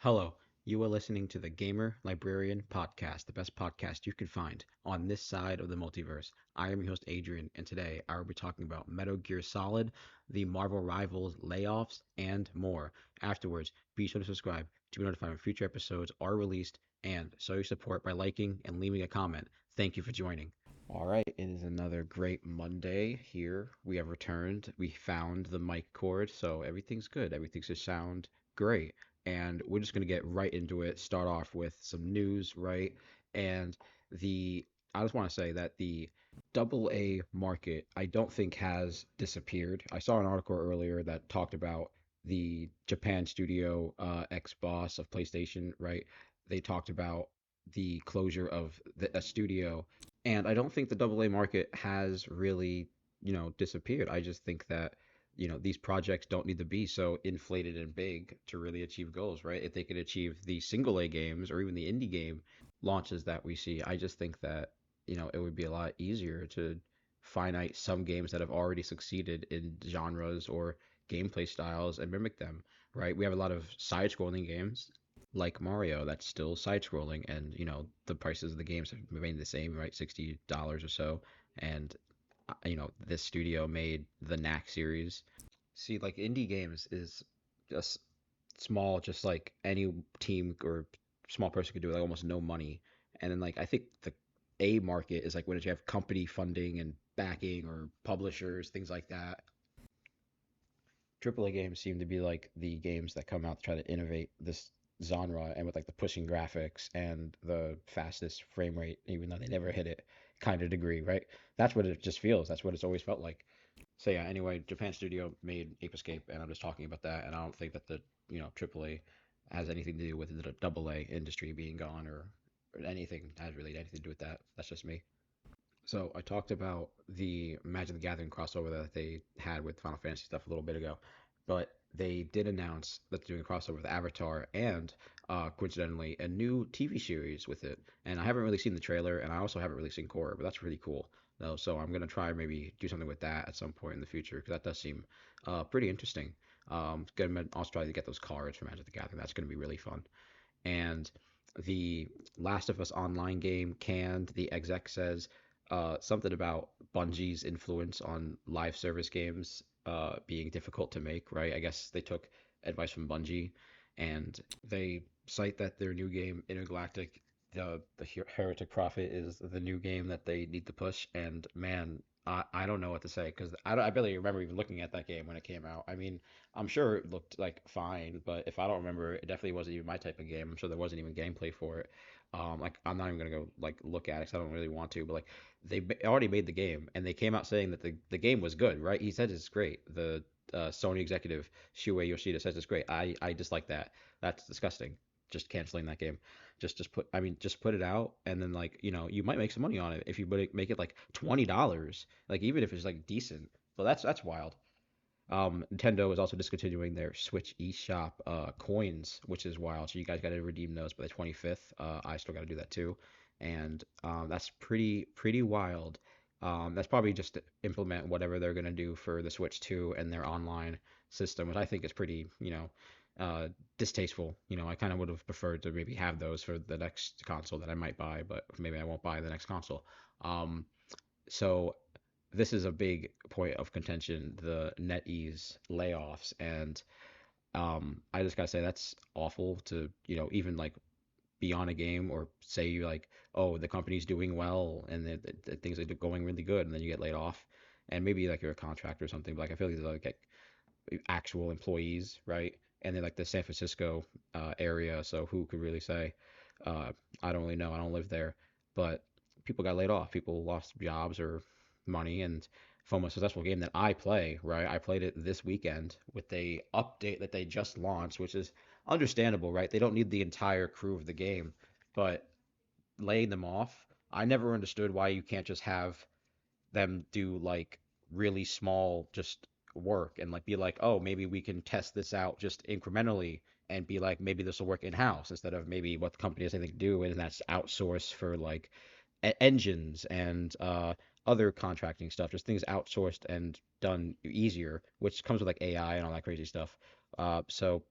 Hello, you are listening to the Gamer Librarian Podcast, the best podcast you can find on this side of the multiverse. I am your host, Adrian, and today I will be talking about Metal Gear Solid, the Marvel Rivals layoffs, and more. Afterwards, be sure to subscribe to be notified when future episodes are released, and show your support by liking and leaving a comment. Thank you for joining. All right, it is another great Monday here. We have returned. We found the mic cord, so everything's good. Everything should sound great. And we're just going to get right into it. Start off with some news, right? And the I just want to say that the double A market, I don't think has disappeared. I saw an article earlier that talked about the Japan studio ex-boss of PlayStation, right? They talked about the closure of a studio, and I don't think the double A market has really, disappeared. I just think that, these projects don't need to be so inflated and big to really achieve goals, right? If they could achieve the single A games or even the indie game launches that we see, I just think that, it would be a lot easier to finite some games that have already succeeded in genres or gameplay styles and mimic them, right? We have a lot of side-scrolling games like Mario that's still side-scrolling, and the prices of the games have remained the same, right? $60 or so. And this studio made the Knack series. See, like indie games is just small, just like any team or small person could do, like almost no money. And then like I think the A market is like when you have company funding and backing or publishers, things like that. AAA games seem to be like the games that come out to try to innovate this genre, and with like the pushing graphics and the fastest frame rate, even though they never hit it, kind of degree, right? That's what it just feels. That's what it's always felt like. So yeah, anyway, Japan Studio made Ape Escape, and I'm just talking about that. And I don't think that the AAA has anything to do with the AA industry being gone, or anything has really anything to do with that. That's just me. So I talked about the Magic the Gathering crossover that they had with Final Fantasy stuff a little bit ago, but they did announce that they're doing a crossover with Avatar and, coincidentally, a new TV series with it. And I haven't really seen the trailer, and I also haven't really seen Korra, but that's really cool. Though, so I'm gonna try and maybe do something with that at some point in the future because that does seem pretty interesting. Gonna also try to get those cards for Magic the Gathering. That's gonna be really fun. And the Last of Us online game canned. The exec says something about Bungie's influence on live service games being difficult to make, right? I guess they took advice from Bungie, and they cite that their new game, Intergalactic, the Heretic Prophet, is the new game that they need to push. And man, I don't know what to say because I barely remember even looking at that game when it came out. I mean, I'm sure it looked like fine, but if I don't remember, it definitely wasn't even my type of game. I'm sure there wasn't even gameplay for it. Like I'm not even gonna go like look at it 'cause I don't really want to, but like already made the game, and they came out saying that the game was good, right? He said it's great. The Sony executive Shuei Yoshida says it's great. I dislike that. That's disgusting. Just canceling that game. Just put it out, and then like you might make some money on it if you make it like $20, like even if it's like decent. So that's wild. Nintendo is also discontinuing their Switch eShop coins, which is wild. So you guys got to redeem those by the 25th. I still got to do that too, and that's pretty wild. That's probably just to implement whatever they're gonna do for the Switch 2 and their online system, which I think is pretty, uh, distasteful. I kind of would have preferred to maybe have those for the next console that I might buy, but maybe I won't buy the next console. Um, so this is a big point of contention, the NetEase layoffs, and I just gotta say that's awful to even like be on a game or say you like, oh, the company's doing well and things are going really good, and then you get laid off, and maybe like you're a contractor or something, but like I feel like these are like actual employees, right? And they're like the San Francisco area, so who could really say? Uh, I don't really know. I don't live there, but people got laid off. People lost jobs or money, and from a successful game that I play, right? I played it this weekend with the update that they just launched, which is understandable, right? They don't need the entire crew of the game, but laying them off, I never understood why you can't just have them do like really small just work and like be like, oh, maybe we can test this out just incrementally and be like, maybe this will work in house instead of maybe what the company has anything to do and that's outsourced for like engines and other contracting stuff, just things outsourced and done easier, which comes with like AI and all that crazy stuff. So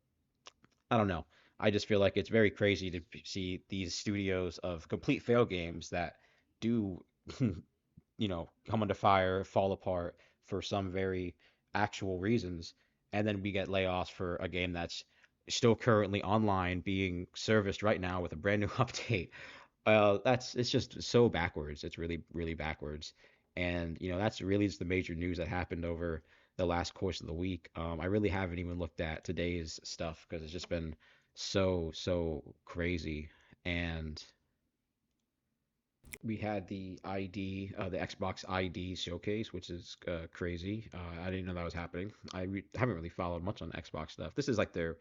I don't know. I just feel like it's very crazy to see these studios of complete fail games that do, come under fire, fall apart for some very actual reasons, and then we get layoffs for a game that's still currently online being serviced right now with a brand new update. That's it's just so backwards. It's really, really backwards. And that's really just the major news that happened over the last course of the week. I really haven't even looked at today's stuff because it's just been so crazy. And we had the Xbox ID showcase, which is crazy. I didn't know that was happening. Haven't really followed much on Xbox stuff. This is like their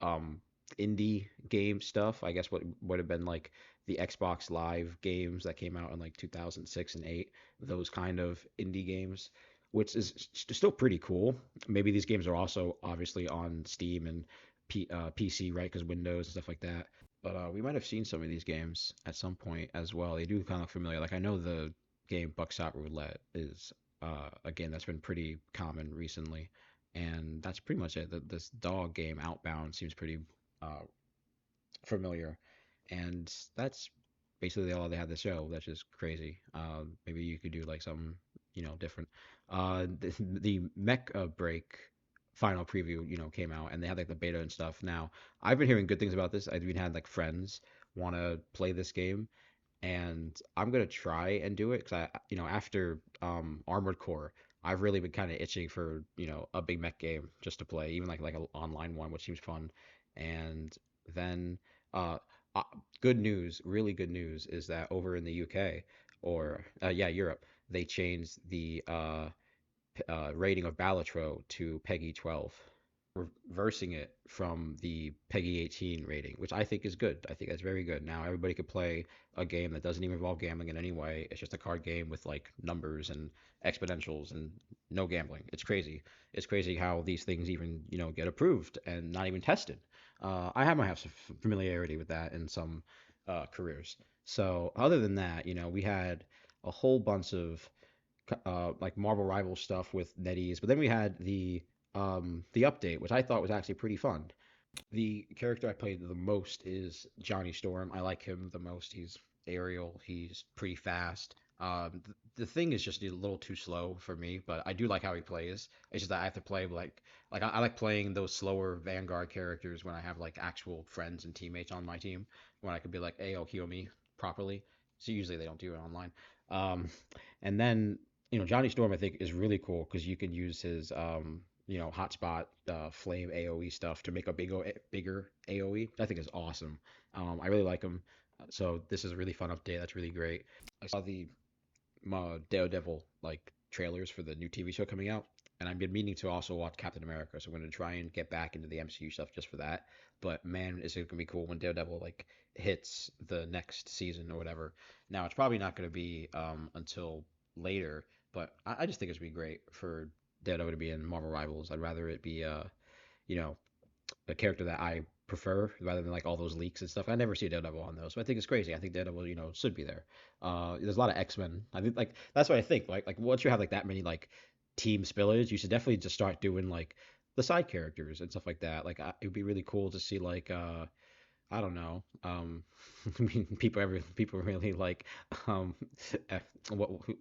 um, indie game stuff. I guess what would have been like the Xbox Live games that came out in like 2006 and 8. Those kind of indie games, which is still pretty cool. Maybe these games are also obviously on Steam and PC, right? Because Windows and stuff like that. But we might have seen some of these games at some point as well. They do kind of look familiar. Like I know the game Buckshot Roulette is a game that's been pretty common recently, and that's pretty much it. This dog game Outbound seems pretty uh, familiar, and that's basically all they had to show. That's just crazy. Maybe you could do like something different. The Mech Break final preview came out, and they had like the beta and stuff. Now I've been hearing good things about this. I've even had like friends want to play this game, and I'm gonna try and do it because after Armored Core, I've really been kind of itching for a big mech game just to play, even like an online one, which seems fun. And then uh, uh good news, really good news, is that over in the UK or yeah, Europe, they changed the rating of Balatro to Peggy 12, reversing it from the Peggy 18 rating, which I think is good. I think that's very good. Now everybody could play a game that doesn't even involve gambling in any way. It's just a card game with like numbers and exponentials and no gambling. It's crazy. It's crazy how these things even get approved and not even tested. I might have some familiarity with that in some careers. So other than that, we had a whole bunch of like Marvel Rival stuff with NetEase, but then we had the update, which I thought was actually pretty fun. The character I played the most is Johnny Storm. I like him the most. He's aerial. He's pretty fast. The thing is just a little too slow for me, but I do like how he plays. It's just that I have to play like I like playing those slower Vanguard characters when I have like actual friends and teammates on my team, when I could be like, "Hey, oh, heal me properly." So usually they don't do it online. Um, and then Johnny Storm I think is really cool because you can use his hotspot flame AOE stuff to make a bigger AOE. I think is awesome. I really like him. So this is a really fun update. That's really great. I saw the Daredevil like trailers for the new TV show coming out, and I've been meaning to also watch Captain America. So I'm going to try and get back into the MCU stuff just for that. But man, is it going to be cool when Daredevil like hits the next season or whatever. Now it's probably not going to be until later, but I just think it's going to be great for Daredevil to be in Marvel Rivals. I'd rather it be you know a character that I prefer rather than like all those leaks and stuff. I never see Daredevil on those, but I think it's crazy. I think Daredevil, should be there. There's a lot of X-Men. I think like that's what I think. Like once you have like that many like team spillage, you should definitely just start doing like the side characters and stuff like that. Like it would be really cool to see like I don't know. I mean, people really like um, eh,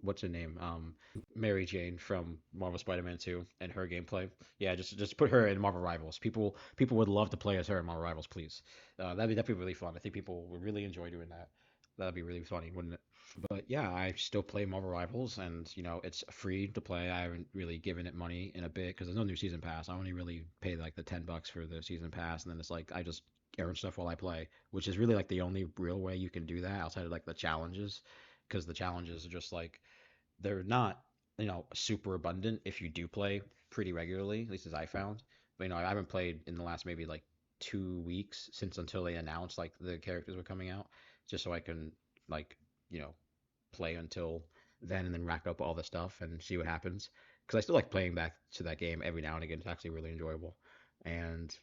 what's her name? Mary Jane from Marvel Spider-Man 2 and her gameplay. Yeah, just put her in Marvel Rivals. People would love to play as her in Marvel Rivals, please. That'd be really fun. I think people would really enjoy doing that. That'd be really funny, wouldn't it? But yeah, I still play Marvel Rivals, and it's free to play. I haven't really given it money in a bit because there's no new season pass. I only really pay like the $10 for the season pass, and then it's like I just earn stuff while I play, which is really like the only real way you can do that outside of like the challenges, because the challenges are just like they're not super abundant if you do play pretty regularly, at least as I found. But I haven't played in the last maybe like 2 weeks since until they announced like the characters were coming out, just so I can like you know play until then and then rack up all the stuff and see what happens. Because I still like playing back to that game every now and again. It's actually really enjoyable. And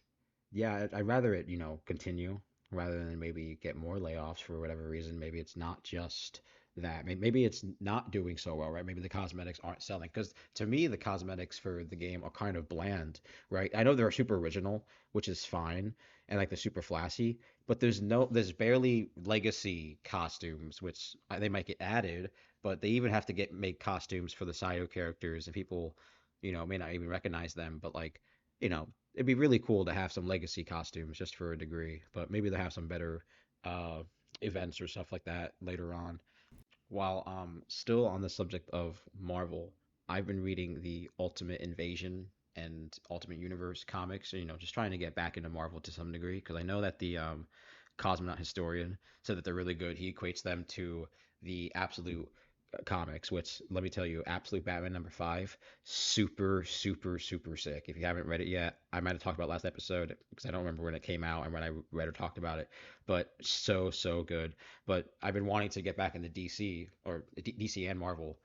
yeah, I'd rather it continue rather than maybe get more layoffs for whatever reason. Maybe it's not just that. Maybe it's not doing so well, right? Maybe the cosmetics aren't selling. Because to me, the cosmetics for the game are kind of bland, right? I know they're super original, which is fine, and like they're super flashy, but there's barely legacy costumes, which they might get added, but they even have to get make costumes for the side characters, and people, may not even recognize them. But like, it'd be really cool to have some legacy costumes just for a degree, but maybe they'll have some better uh, events or stuff like that later on. While still on the subject of Marvel, I've been reading the Ultimate Invasion and Ultimate Universe comics, just trying to get back into Marvel to some degree because I know that the Cosmonaut Historian said that they're really good. He equates them to the Absolute comics, which let me tell you, Absolute Batman #5, super, super, super sick. If you haven't read it yet, I might have talked about it last episode because I don't remember when it came out and when I read or talked about it, but so, so good. But I've been wanting to get back into DC or DC and Marvel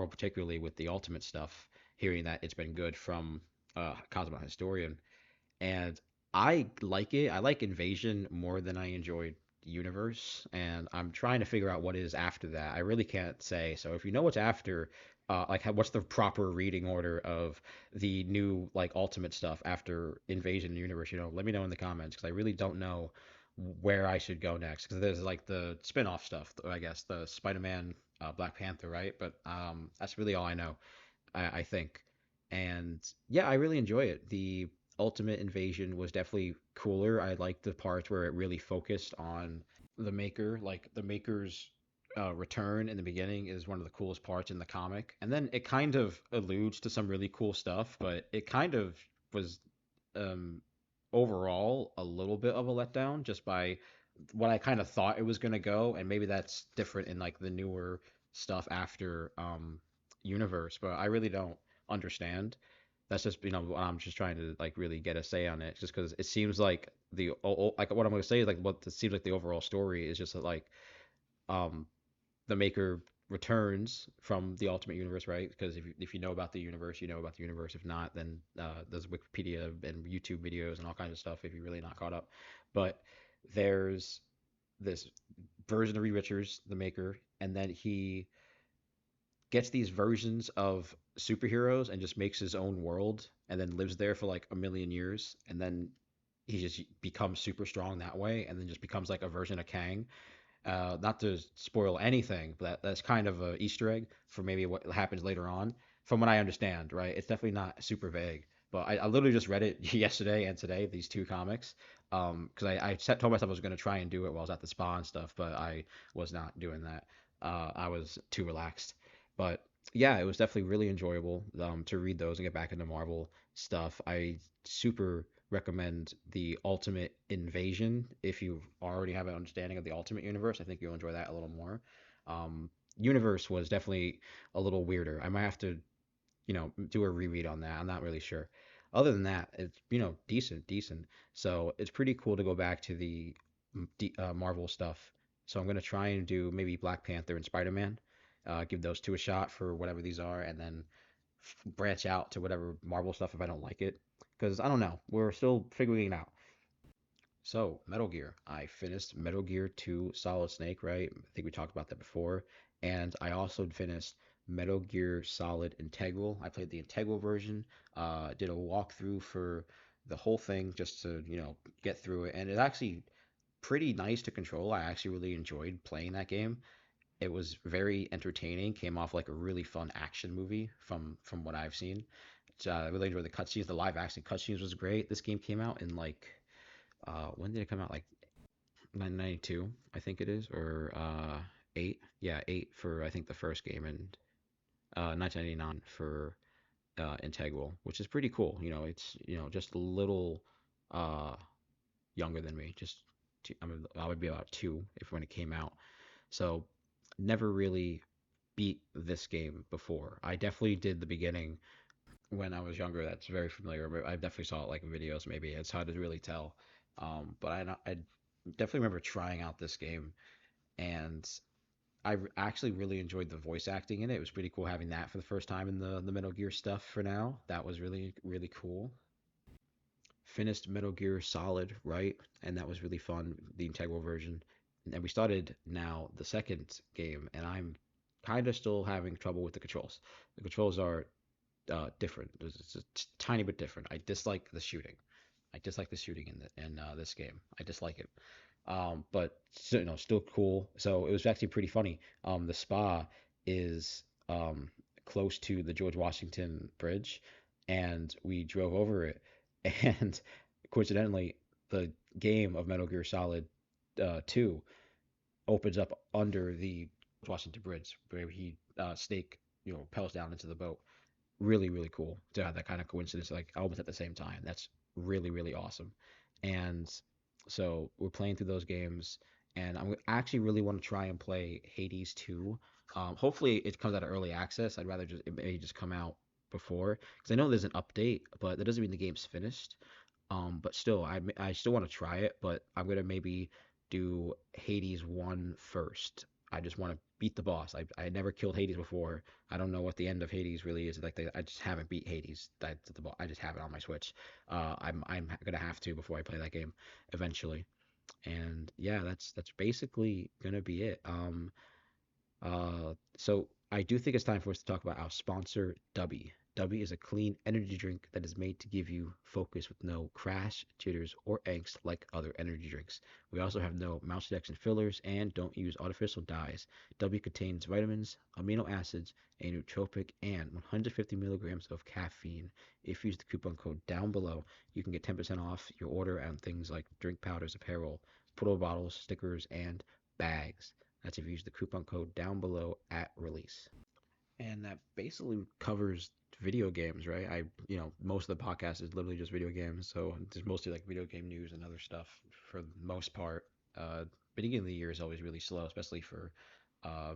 particularly with the Ultimate stuff, hearing that it's been good from Cosmo Historian. And I like it. I like Invasion more than I enjoyed Universe, and I'm trying to figure out what is after that. I really can't say. So if you know what's after, like what's the proper reading order of the new like Ultimate stuff after Invasion Universe, let me know in the comments because I really don't know where I should go next. Because there's like the spin-off stuff, I guess the Spider-Man, Black Panther, right? But that's really all I know. I think. And yeah, I really enjoy it. The Ultimate Invasion was definitely cooler. I liked the parts where it really focused on the Maker. Like the Maker's return in the beginning is one of the coolest parts in the comic. And then it kind of alludes to some really cool stuff, but it kind of was um, overall a little bit of a letdown just by what I kind of thought it was going to go. And maybe that's different in like the newer stuff after universe, but I really don't understand. That's just I'm just trying to like really get a say on it, just because it seems like like what I'm going to say is like what it seems like the overall story is just that like um the Maker returns from the Ultimate Universe, right? Because if you know about the universe, you know about the universe. If not, then there's Wikipedia and YouTube videos and all kinds of stuff if you're really not caught up. But there's this version of Reed Richards, the Maker, and then he gets these versions of superheroes and just makes his own world and then lives there for like a million years and then he just becomes super strong that way and then just becomes like a version of Kang. Not to spoil anything, but that's kind of a Easter egg for maybe what happens later on. From what I understand, right? It's definitely not super vague, but I literally just read it yesterday and today, these two comics. Because told myself I was going to try and do it while I was at the spa and stuff, but I was not doing that. I was too relaxed. But yeah, it was definitely really enjoyable to read those and get back into Marvel stuff. I super recommend the Ultimate Invasion if you already have an understanding of the Ultimate Universe. I think you'll enjoy that a little more. Universe was definitely a little weirder. I might have to, do a reread on that. I'm not really sure. Other than that, it's decent, decent. So it's pretty cool to go back to the Marvel stuff. So I'm gonna try and do maybe Black Panther and Spider-Man. Give those two a shot for whatever these are, and then branch out to whatever Marvel stuff if I don't like it. Because I don't know, we're still figuring it out. So, Metal Gear. I finished Metal Gear 2 Solid Snake, right? I think we talked about that before. And I also finished Metal Gear Solid Integral. I played the Integral version, did a walkthrough for the whole thing just to, get through it. And it's actually pretty nice to control. I actually really enjoyed playing that game. It was very entertaining. Came off like a really fun action movie from what I've seen. I really enjoyed the cutscenes. The live action cutscenes was great. This game came out in like when did it come out? Like 1992, I think it is, or 8. Yeah, 8 for I think the first game, and 1999 for Integral, which is pretty cool. It's just a little uh younger than me. Just I would be about 2 if when it came out. So never really beat this game before. I definitely did the beginning when I was younger. That's very familiar. I definitely saw it like in videos. Maybe it's hard to really tell. But I definitely remember trying out this game, and actually really enjoyed the voice acting in it. It was pretty cool having that for the first time in the Metal Gear stuff. For now, that was really really cool. Finished Metal Gear Solid, right? And that was really fun. The integral version. and we started now the second game, and I'm kind of still having trouble with the controls. The controls are different. It's a tiny bit different. I dislike the shooting. I dislike the shooting in this game. I dislike it. But still, still cool. So it was actually pretty funny. The spa is close to the George Washington Bridge, and we drove over it. And coincidentally, the game of Metal Gear Solid 2 opens up under the Washington Bridge, where he Snake rappels down into the boat. Really, really cool to have that kind of coincidence, like almost at the same time. That's really, really awesome. And so we're playing through those games, and I actually really want to try and play Hades 2. Hopefully it comes out of early access. I'd rather just it may just come out before, because I know there's an update, but that doesn't mean the game's finished. But still, I still want to try it, but I'm gonna maybe do Hades 1 first. I just want to beat the boss. I never killed Hades before. I don't know what the end of Hades really is. Like I just haven't beat Hades. I just have it on my Switch. I'm gonna have to before I play that game eventually. And yeah, that's basically gonna be it. So I do think it's time for us to talk about our sponsor, Dubby. Dubby is a clean energy drink that is made to give you focus with no crash, jitters, or angst like other energy drinks. We also have no mouse injection fillers and don't use artificial dyes. Dubby contains vitamins, amino acids, a nootropic, and 150 milligrams of caffeine. If you use the coupon code down below, you can get 10% off your order on things like drink powders, apparel, portable bottles, stickers, and bags. That's if you use the coupon code down below at release. And that basically covers video games, right? Most of the podcast is literally just video games, so it's mostly like video game news and other stuff for the most part. Beginning of the year is always really slow, especially for uh,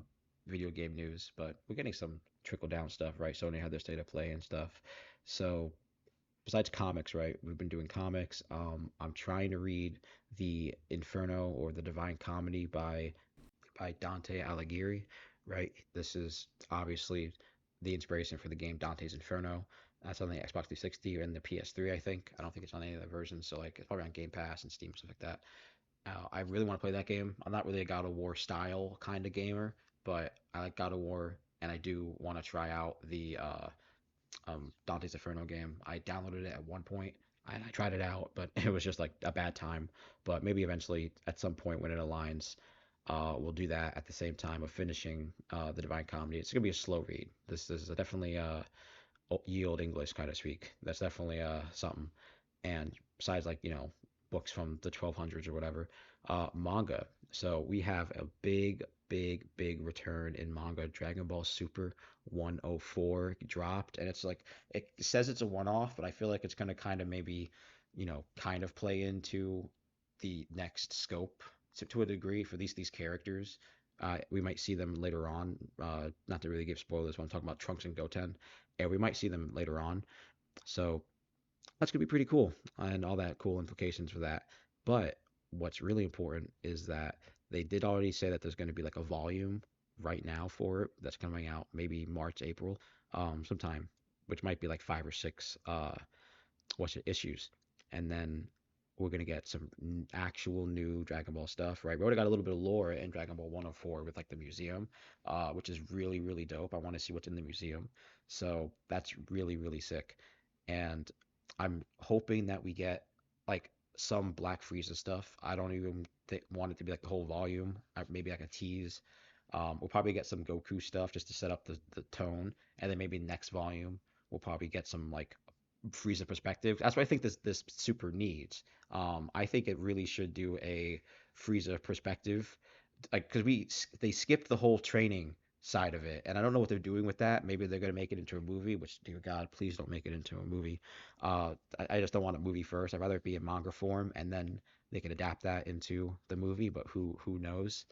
video game news, but we're getting some trickle down stuff, right? Sony had their state of play and stuff. So besides comics, right? We've been doing comics. I'm trying to read the Inferno or the Divine Comedy by Dante Alighieri, right? This is obviously the inspiration for the game Dante's Inferno. That's on the Xbox 360 and the PS3, I think. I don't think it's on any of the versions, so like it's probably on Game Pass and Steam stuff like that. I really want to play that game. I'm not really a God of War style kind of gamer, but I like God of War, and I do want to try out the Dante's Inferno game. I downloaded it at one point and I tried it out, but it was just like a bad time. But maybe eventually, at some point when it aligns, we'll do that at the same time of finishing the Divine Comedy. It's gonna be a slow read. This is definitely yield English kind of speak. That's definitely something. And besides, like books from the 1200s or whatever, manga. So we have a big, big, big return in manga. Dragon Ball Super 104 dropped, and it's like it says it's a one-off, but I feel like it's gonna kind of maybe, kind of play into the next scope to a degree for these characters. We might see them later on. Not to really give spoilers, when I'm talking about Trunks and Goten, and we might see them later on. So that's gonna be pretty cool, and all that cool implications for that. But what's really important is that they did already say that there's going to be like a volume right now for it that's coming out maybe March, April, sometime, which might be like five or six what's it, issues, and then we're gonna get some actual new Dragon Ball stuff, right? We already got a little bit of lore in Dragon Ball 104 with like the museum, which is really, really dope. I want to see what's in the museum, so that's really, really sick. And I'm hoping that we get like some Black Frieza stuff. I don't even want it to be like the whole volume. Maybe like a tease. We'll probably get some Goku stuff just to set up the tone, and then maybe next volume we'll probably get some like Frieza perspective. That's what I think this super needs. I think it really should do a Frieza perspective, like because they skipped the whole training side of it, and I don't know what they're doing with that. Maybe they're gonna make it into a movie, which dear God, please don't make it into a movie. I just don't want a movie first. I'd rather it be in manga form, and then they can adapt that into the movie. But who knows?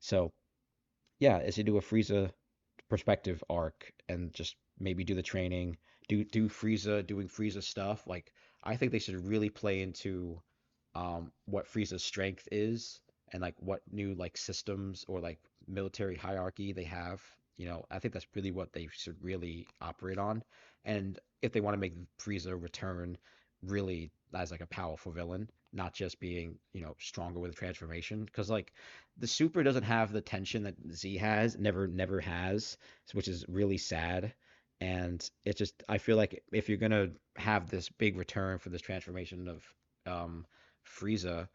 So yeah, is to do a Frieza perspective arc and just maybe do the training, do Frieza doing Frieza stuff. Like I think they should really play into what Frieza's strength is and like what new like systems or like military hierarchy they have. I think that's really what they should really operate on. And if they want to make Frieza return really as like a powerful villain, not just being, stronger with transformation. Because like the super doesn't have the tension that Z has, never has, which is really sad. And it just I feel like if you're gonna have this big return for this transformation of Frieza,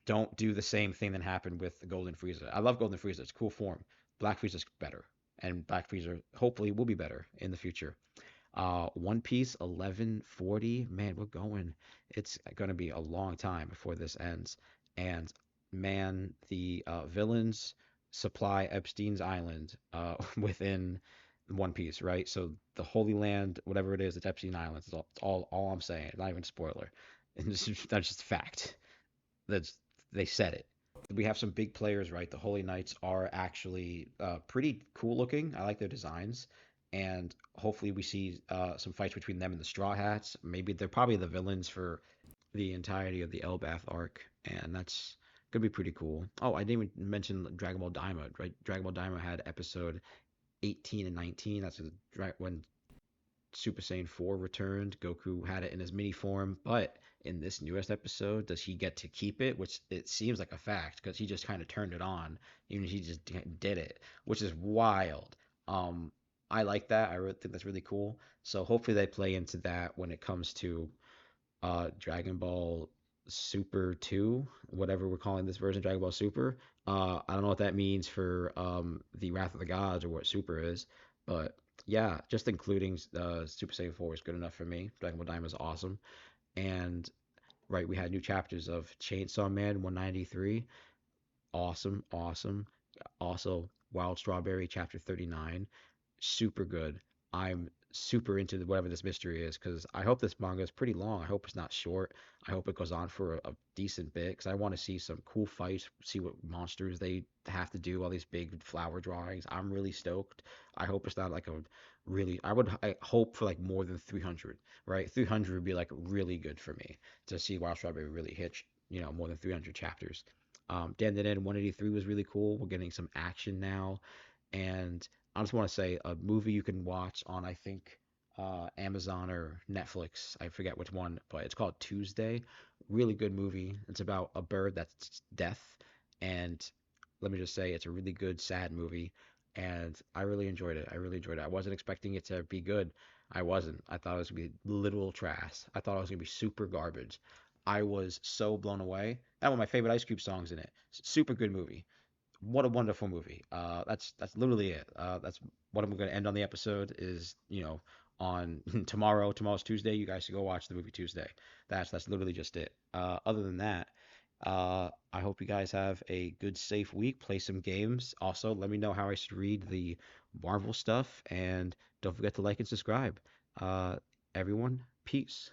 don't do the same thing that happened with the Golden Frieza. I love Golden Frieza; it's a cool form. Black Frieza's better, and Black Frieza hopefully will be better in the future. One Piece 1140. Man, we're going. It's going to be a long time before this ends. And man, the villains supply Epstein's Island within One Piece, right? So the Holy Land, whatever it is, it's Epstein Island. It's all I'm saying. Not even a spoiler. And that's just fact. That's they said it. We have some big players, right? The Holy Knights are actually pretty cool looking. I like their designs, and hopefully we see some fights between them and the Straw Hats. Maybe they're probably the villains for the entirety of the Elbath arc, and that's gonna be pretty cool. Oh, I didn't even mention Dragon Ball Daima, right? Dragon Ball Daima had episode 18 and 19. That's when Super Saiyan 4 returned. Goku had it in his mini form, but in this newest episode, does he get to keep it? Which it seems like a fact because he just kind of turned it on, even if he just did it, which is wild. Um, I like that. I really think that's really cool. So hopefully they play into that when it comes to Dragon Ball Super 2, whatever we're calling this version, Dragon Ball Super. I don't know what that means for the Wrath of the Gods or what Super is, but yeah, just including Super Saiyan 4 is good enough for me. Dragon Ball Daima is awesome. And right, we had new chapters of Chainsaw Man 193. Awesome, awesome. Also, Wild Strawberry chapter 39, super good. I'm super into whatever this mystery is because I hope this manga is pretty long. I hope it's not short. I hope it goes on for a decent bit because I want to see some cool fights, see what monsters they have to do, all these big flower drawings. I'm really stoked. I hope it's not like a really, I hope for like more than 300, right? 300 would be like really good for me to see Wild Strawberry really hit, more than 300 chapters. Dan Dan 183 was really cool. We're getting some action now. And I just want to say a movie you can watch on, I think, Amazon or Netflix. I forget which one, but it's called Tuesday. Really good movie. It's about a bird that's deaf. And let me just say, it's a really good, sad movie. And I really enjoyed it. I really enjoyed it. I wasn't expecting it to be good. I wasn't. I thought it was going to be literal trash. I thought it was going to be super garbage. I was so blown away. That one of my favorite Ice Cube songs in it. Super good movie. What a wonderful movie. That's literally it. That's what I'm going to end on the episode is, on tomorrow. Tomorrow's Tuesday. You guys should go watch the movie Tuesday. That's literally just it. Other than that, I hope you guys have a good, safe week. Play some games. Also, let me know how I should read the Marvel stuff, and don't forget to like and subscribe. Uh, Everyone, peace.